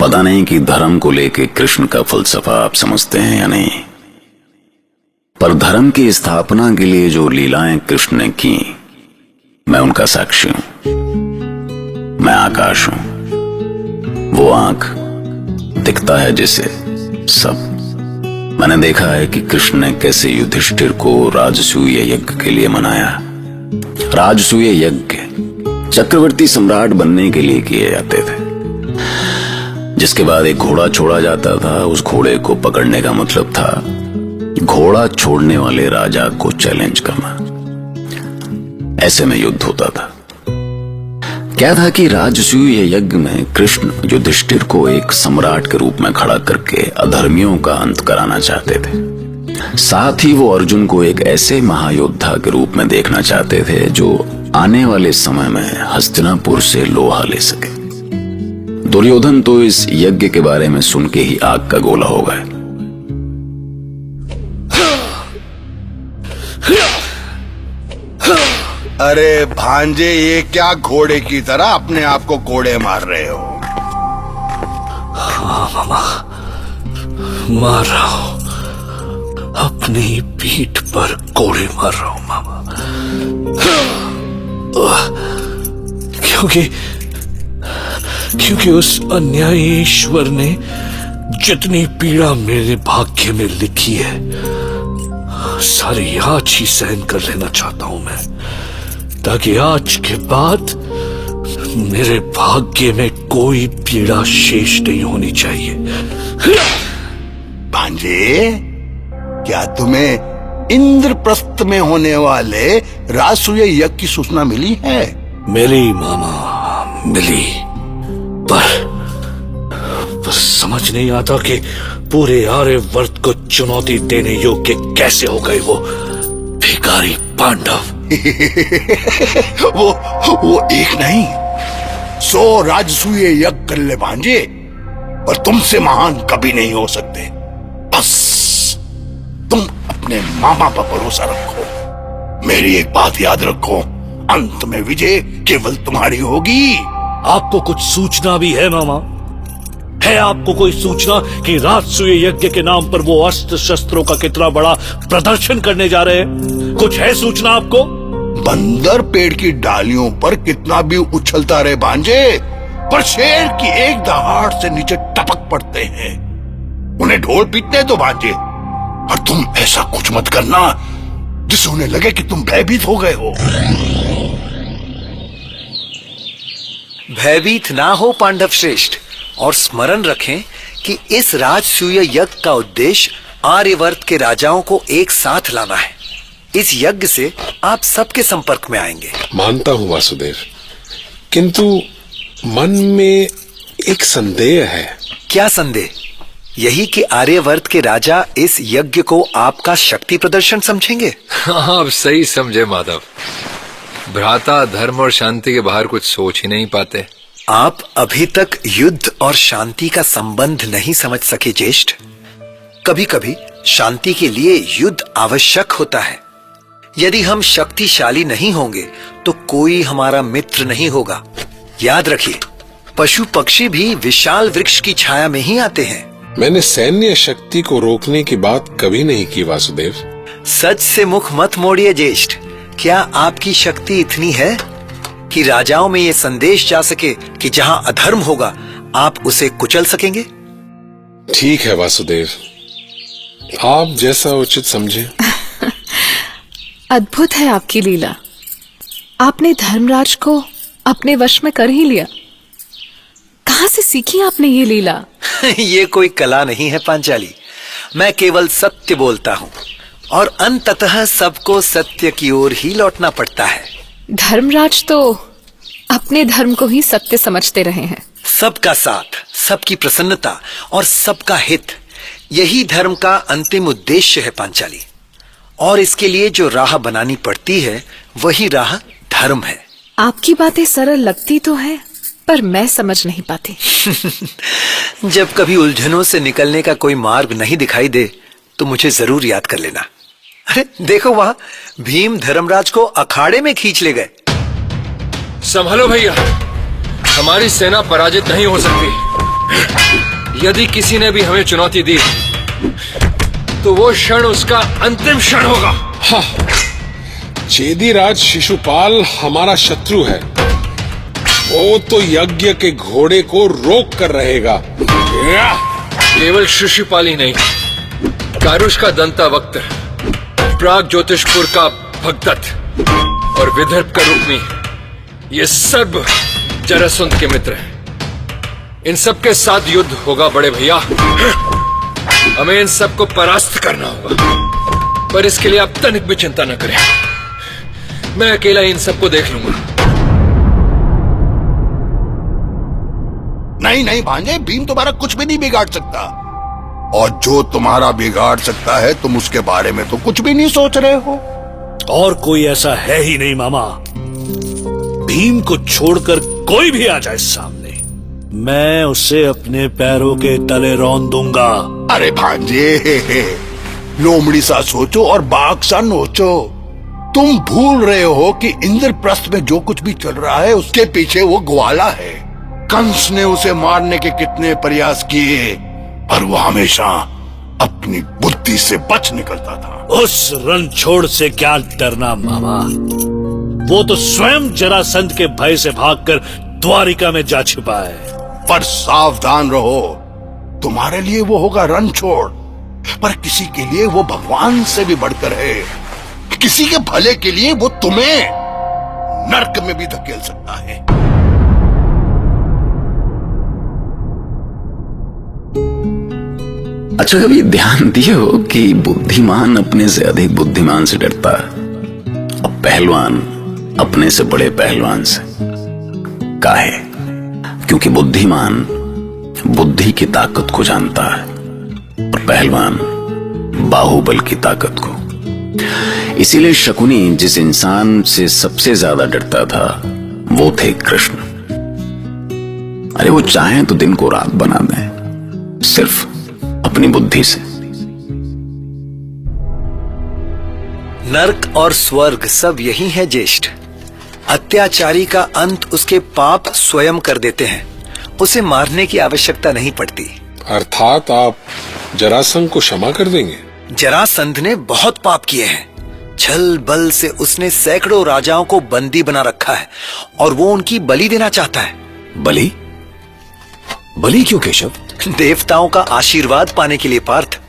पता नहीं कि धर्म को लेके कृष्ण का फलसफा आप समझते हैं या नहीं, पर धर्म की स्थापना के लिए जो लीलाएं कृष्ण ने की, मैं उनका साक्षी हूं। मैं आकाश हूं, वो आंख दिखता है जिसे सब। मैंने देखा है कि कृष्ण ने कैसे युधिष्ठिर को राजसूय यज्ञ के लिए मनाया। राजसूय यज्ञ चक्रवर्ती सम्राट बनने के लिए किए जाते थे, जिसके बाद एक घोड़ा छोड़ा जाता था। उस घोड़े को पकड़ने का मतलब था घोड़ा छोड़ने वाले राजा को चैलेंज करना। ऐसे में युद्ध होता था। क्या था कि राजसूय यज्ञ में कृष्ण युधिष्ठिर को एक सम्राट के रूप में खड़ा करके अधर्मियों का अंत कराना चाहते थे। साथ ही वो अर्जुन को एक ऐसे महायोद्धा के रूप में देखना चाहते थे जो आने वाले समय में हस्तिनापुर से लोहा ले सके। दुर्योधन तो इस यज्ञ के बारे में सुन के ही आग का गोला हो गए। अरे भांजे, ये क्या घोड़े की तरह अपने आप को कोड़े मार रहे हो? हाँ मामा, मार रहा हूं, अपनी पीठ पर कोड़े मार रहा हूं मामा। क्योंकि उस अन्यायी ईश्वर ने जितनी पीड़ा मेरे भाग्य में लिखी है, सारी आज ही सहन कर लेना चाहता हूं मैं, ताकि आज के बाद मेरे भाग्य में कोई पीड़ा शेष नहीं होनी चाहिए। भांजे, क्या तुम्हें इंद्रप्रस्थ में होने वाले राजसूय यज्ञ की सूचना मिली है? मिली मामा, मिली, पर समझ नहीं आता कि पूरे आर्यवर्त को चुनौती देने योग्य कैसे हो गए वो भिखारी पांडव। वो एक नहीं, 100 राजसूय यज्ञ कर ले भांजे, पर तुमसे महान कभी नहीं हो सकते। बस तुम अपने मामा पर भरोसा रखो। मेरी एक बात याद रखो, अंत में विजय केवल तुम्हारी होगी। आपको कुछ सूचना भी है मामा? है आपको कोई सूचना कि राजसूय यज्ञ के नाम पर वो अस्त्र शस्त्रों का कितना बड़ा प्रदर्शन करने जा रहे हैं? कुछ है सूचना आपको? बंदर पेड़ की डालियों पर कितना भी उछलता रहे भांजे, पर शेर की एक दहाड़ से नीचे टपक पड़ते हैं। उन्हें ढोल पीटने दो भांजे, और तुम ऐसा कुछ मत करना जिससे उन्हें लगे कि तुम भयभीत हो गए हो। भयभीत ना हो पांडव श्रेष्ठ, और स्मरण रखें कि इस राजसूय यज्ञ का उद्देश्य आर्यवर्त के राजाओं को एक साथ लाना है। इस यज्ञ से आप सबके संपर्क में आएंगे। मानता हूं वासुदेव, किंतु मन में एक संदेह है। क्या संदेह? यही कि आर्यवर्त के राजा इस यज्ञ को आपका शक्ति प्रदर्शन समझेंगे। हाँ, आप सही समझे माधव। भ्राता धर्म और शांति के बाहर कुछ सोच ही नहीं पाते। आप अभी तक युद्ध और शांति का संबंध नहीं समझ सके ज्येष्ठ। कभी कभी शांति के लिए युद्ध आवश्यक होता है। यदि हम शक्तिशाली नहीं होंगे तो कोई हमारा मित्र नहीं होगा। याद रखिए, पशु पक्षी भी विशाल वृक्ष की छाया में ही आते हैं। मैंने सैन्य शक्ति को रोकने की बात कभी नहीं की वासुदेव। सच से मुख मत मोड़िए ज्येष्ठ। क्या आपकी शक्ति इतनी है कि राजाओं में ये संदेश जा सके कि जहां अधर्म होगा आप उसे कुचल सकेंगे? ठीक है वासुदेव, आप जैसा उचित समझे। अद्भुत है आपकी लीला। आपने धर्मराज को अपने वश में कर ही लिया। कहां से सीखी आपने ये लीला? ये कोई कला नहीं है पांचाली। मैं केवल सत्य बोलता हूँ, और अंततः सबको सत्य की ओर ही लौटना पड़ता है। धर्मराज तो अपने धर्म को ही सत्य समझते रहे हैं। सबका साथ, सबकी प्रसन्नता और सबका हित, यही धर्म का अंतिम उद्देश्य है पांचाली। और इसके लिए जो राह बनानी पड़ती है वही राह धर्म है। आपकी बातें सरल लगती तो है, पर मैं समझ नहीं पाती। जब कभी उलझनों से निकलने का कोई मार्ग नहीं दिखाई दे तो मुझे जरूर याद कर लेना। अरे देखो, वहां भीम धर्मराज को अखाड़े में खींच ले गए। संभलो भैया, हमारी सेना पराजित नहीं हो सकती। यदि किसी ने भी हमें चुनौती दी तो वो क्षण उसका अंतिम क्षण होगा। चेदीराज शिशुपाल हमारा शत्रु है। वो तो यज्ञ के घोड़े को रोक कर रहेगा। केवल शिशुपाल ही नहीं, कारुष का दंतावक्त्र, प्राग ज्योतिषपुर का भगदत्त और विदर्भ का रुक्मी, ये सब जरासंध के मित्र हैं। इन सब के साथ युद्ध होगा बड़े भैया। हमें इन सबको परास्त करना होगा, पर इसके लिए आप तनिक भी चिंता न करें। मैं अकेला इन सबको देख लूंगा। नहीं नहीं भांजे, भीम तुम्हारा कुछ भी नहीं बिगाड़ सकता, और जो तुम्हारा बिगाड़ सकता है तुम उसके बारे में तो कुछ भी नहीं सोच रहे हो। और कोई ऐसा है ही नहीं मामा। भीम को छोड़कर कोई भी आ जाए सामने, मैं उसे अपने पैरों के तले रौंद दूंगा। अरे भांजे, लोमड़ी सा सोचो और बाघ सा नोचो। तुम भूल रहे हो कि इंद्रप्रस्थ में जो कुछ भी चल रहा है उसके पीछे वो ग्वाला है। कंस ने उसे मारने के कितने प्रयास किए, पर वो हमेशा अपनी बुद्धि से बच निकलता था। उस रणछोड़ से क्या डरना मामा, वो तो स्वयं जरासंध के भय से भागकर द्वारिका में जा छिपा है। पर सावधान रहो, तुम्हारे लिए वो होगा रणछोड़, पर किसी के लिए वो भगवान से भी बढ़कर है। किसी के भले के लिए वो तुम्हें नरक में भी धकेल सकता है। अच्छा, कभी ध्यान दिए हो कि बुद्धिमान अपने से अधिक बुद्धिमान से डरता है, और पहलवान अपने से बड़े पहलवान से? काहे? क्योंकि बुद्धिमान बुद्धि की ताकत को जानता है और पहलवान बाहुबल की ताकत को। इसीलिए शकुनी जिस इंसान से सबसे ज्यादा डरता था वो थे कृष्ण। अरे वो चाहें तो दिन को रात बना दें, सिर्फ अपनी बुद्धि से। नर्क और स्वर्ग सब यही है ज्येष्ठ। अत्याचारी का अंत उसके पाप स्वयं कर देते हैं, उसे मारने की आवश्यकता नहीं पड़ती। अर्थात आप जरासंध को क्षमा कर देंगे? जरासंध ने बहुत पाप किए हैं। छल बल से उसने सैकड़ों राजाओं को बंदी बना रखा है और वो उनकी बलि देना चाहता है। बलि? बलि क्यों केशव? देवताओं का आशीर्वाद पाने के लिए पार्थ।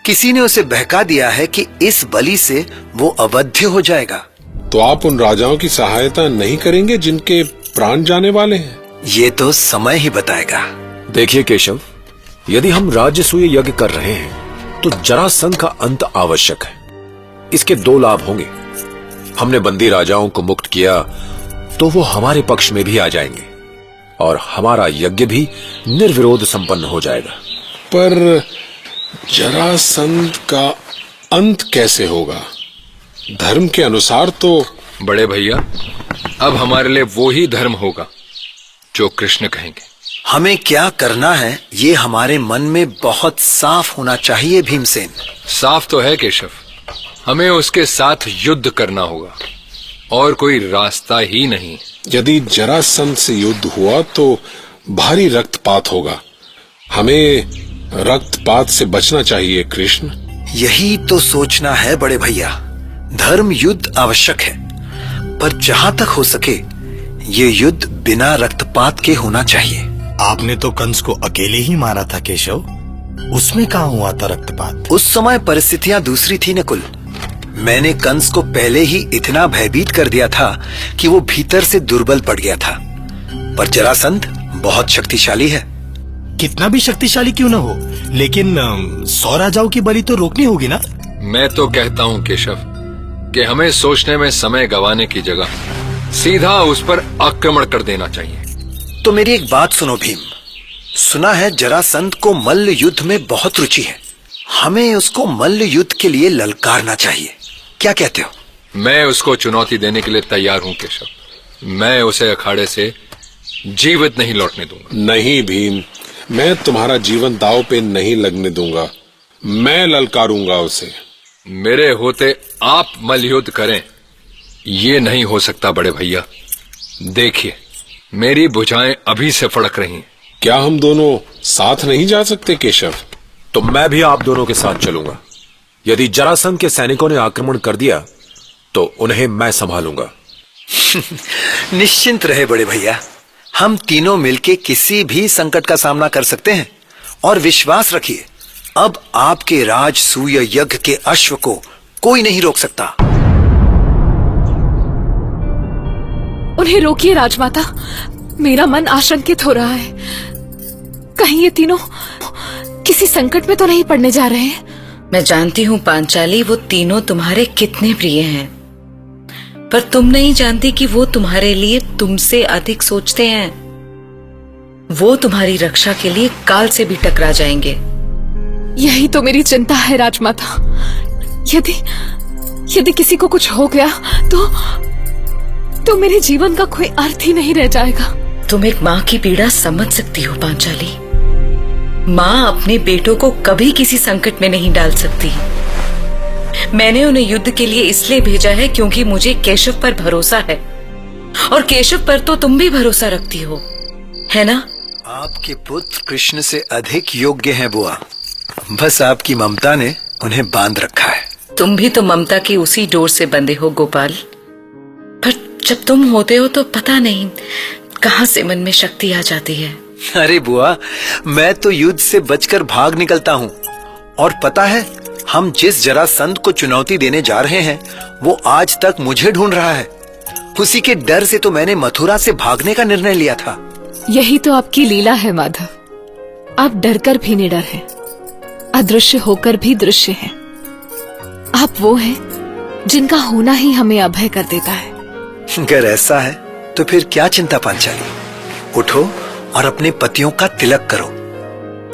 किसी ने उसे बहका दिया है कि इस बलि से वो अवध्य हो जाएगा। तो आप उन राजाओं की सहायता नहीं करेंगे जिनके प्राण जाने वाले हैं? ये तो समय ही बताएगा। देखिए केशव, यदि हम राजसूय यज्ञ कर रहे हैं तो जरासंध का अंत आवश्यक है। इसके दो लाभ होंगे। हमने बंदी राजाओं को मुक्त किया तो वो हमारे पक्ष में भी आ जाएंगे और हमारा यज्ञ भी निर्विरोध संपन्न हो जाएगा। पर जरासंध का अंत कैसे होगा? धर्म के अनुसार तो। बड़े भैया, अब हमारे लिए वो ही धर्म होगा जो कृष्ण कहेंगे। हमें क्या करना है ये हमारे मन में बहुत साफ होना चाहिए भीमसेन। साफ तो है केशव, हमें उसके साथ युद्ध करना होगा और कोई रास्ता ही नहीं। यदि जरासंध से युद्ध हुआ तो भारी रक्तपात होगा। हमें रक्तपात से बचना चाहिए कृष्ण। यही तो सोचना है बड़े भैया। धर्म युद्ध आवश्यक है, पर जहां तक हो सके ये युद्ध बिना रक्तपात के होना चाहिए। आपने तो कंस को अकेले ही मारा था केशव, उसमें कहाँ हुआ था रक्तपात? उस समय परिस्थितियां दूसरी थी नकुल। मैंने कंस को पहले ही इतना भयभीत कर दिया था कि वो भीतर से दुर्बल पड़ गया था। पर जरासंध बहुत शक्तिशाली है। कितना भी शक्तिशाली क्यों ना हो, लेकिन 100 राजाओं की बलि तो रोकनी होगी ना? मैं तो कहता हूँ केशव कि हमें सोचने में समय गंवाने की जगह सीधा उस पर आक्रमण कर देना चाहिए। तो मेरी एक बात सुनो भीम। सुना है जरासंध को मल्ल युद्ध में बहुत रुचि है। हमें उसको मल्ल युद्ध के लिए ललकारना चाहिए। क्या कहते हो? मैं उसको चुनौती देने के लिए तैयार हूँ केशव। मैं उसे अखाड़े से जीवित नहीं लौटने दूंगा। नहीं भीम, मैं तुम्हारा जीवन दांव पे नहीं लगने दूंगा। मैं ललकारूंगा उसे। मेरे होते आप मल्लयुद्ध करें, ये नहीं हो सकता बड़े भैया। देखिए, मेरी भुजाएं अभी से फड़क रही हैं। क्या हम दोनों साथ नहीं जा सकते केशव? तो मैं भी आप दोनों के साथ चलूंगा। यदि जरासंध के सैनिकों ने आक्रमण कर दिया तो उन्हें मैं संभालूंगा। निश्चिंत रहे बड़े भैया, हम तीनों मिलके किसी भी संकट का सामना कर सकते हैं। और विश्वास रखिए, अब आपके राजसूय यज्ञ के अश्व को कोई नहीं रोक सकता। उन्हें रोकिए राजमाता, मेरा मन आशंकित हो रहा है। कहीं ये तीनों किसी संकट में तो नहीं पड़ने जा रहे हैं। मैं जानती हूँ पांचाली, वो तीनों तुम्हारे कितने प्रिय हैं, पर तुम नहीं जानती कि वो तुम्हारे लिए तुमसे अधिक सोचते हैं। वो तुम्हारी रक्षा के लिए काल से भी टकरा जाएंगे। यही तो मेरी चिंता है राजमाता। यदि किसी को कुछ हो गया तो मेरे जीवन का कोई अर्थ ही नहीं रह जाएगा। तुम एक माँ की पीड़ा समझ सकती हो पांचाली। माँ अपने बेटों को कभी किसी संकट में नहीं डाल सकती। मैंने उन्हें युद्ध के लिए इसलिए भेजा है क्योंकि मुझे केशव पर भरोसा है, और केशव पर तो तुम भी भरोसा रखती हो, है ना? आपके पुत्र कृष्ण से अधिक योग्य हैं बुआ, बस आपकी ममता ने उन्हें बांध रखा है। तुम भी तो ममता की उसी डोर से बंधे हो गोपाल, पर जब तुम होते हो तो पता नहीं कहां से मन में शक्ति आ जाती है। अरे बुआ, मैं तो युद्ध से बचकर भाग निकलता हूँ, और पता है हम जिस जरासंध को चुनौती देने जा रहे हैं वो आज तक मुझे ढूंढ रहा है। उसी के डर से तो मैंने मथुरा से भागने का निर्णय लिया था। यही तो आपकी लीला है माधव। आप डरकर भी निडर हैं, अदृश्य होकर भी दृश्य हैं। आप वो हैं जिनका होना ही हमें अभय कर देता है। अगर ऐसा है तो फिर क्या चिंता पांचाली, उठो और अपने पतियों का तिलक करो।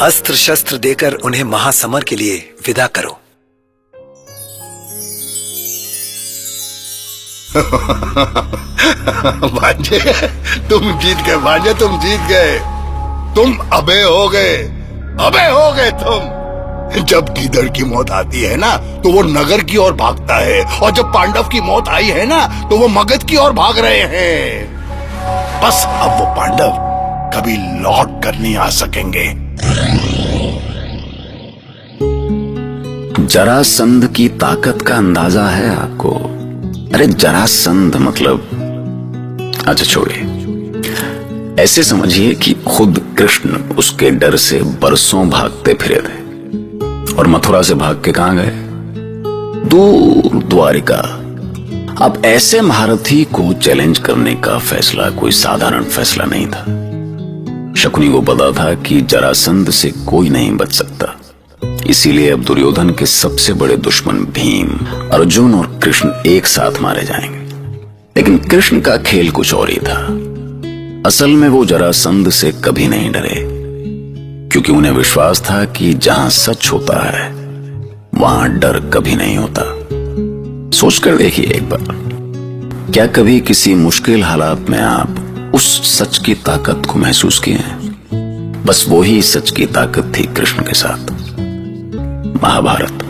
अस्त्र शस्त्र देकर उन्हें महासमर के लिए विदा करो। भांजे, तुम जीत गए भांजे, तुम जीत गए। तुम अभय हो गए, अभय हो गए तुम। जब गीदड़ की मौत आती है ना तो वो नगर की ओर भागता है, और जब पांडव की मौत आई है ना तो वो मगध की ओर भाग रहे हैं। बस अब वो पांडव कभी लौट कर नहीं आ सकेंगे। जरासंध की ताकत का अंदाजा है आपको? अरे जरासंध मतलब, अच्छा छोड़िए, ऐसे समझिए कि खुद कृष्ण उसके डर से बरसों भागते फिरे थे, और मथुरा से भाग के कहां गए? दूर द्वारिका। अब ऐसे महारथी को चैलेंज करने का फैसला कोई साधारण फैसला नहीं था। शकुनी को पता था कि जरासंध से कोई नहीं बच सकता, इसीलिए अब दुर्योधन के सबसे बड़े दुश्मन भीम, अर्जुन और कृष्ण एक साथ मारे जाएंगे। लेकिन कृष्ण का खेल कुछ और ही था। असल में वो जरासंध से कभी नहीं डरे, क्योंकि उन्हें विश्वास था कि जहां सच होता है वहां डर कभी नहीं होता। सोचकर देखिए एक बार, क्या कभी किसी मुश्किल हालात में आप उस सच की ताकत को महसूस किए हैं? बस वही सच की ताकत थी कृष्ण के साथ। महाभारत।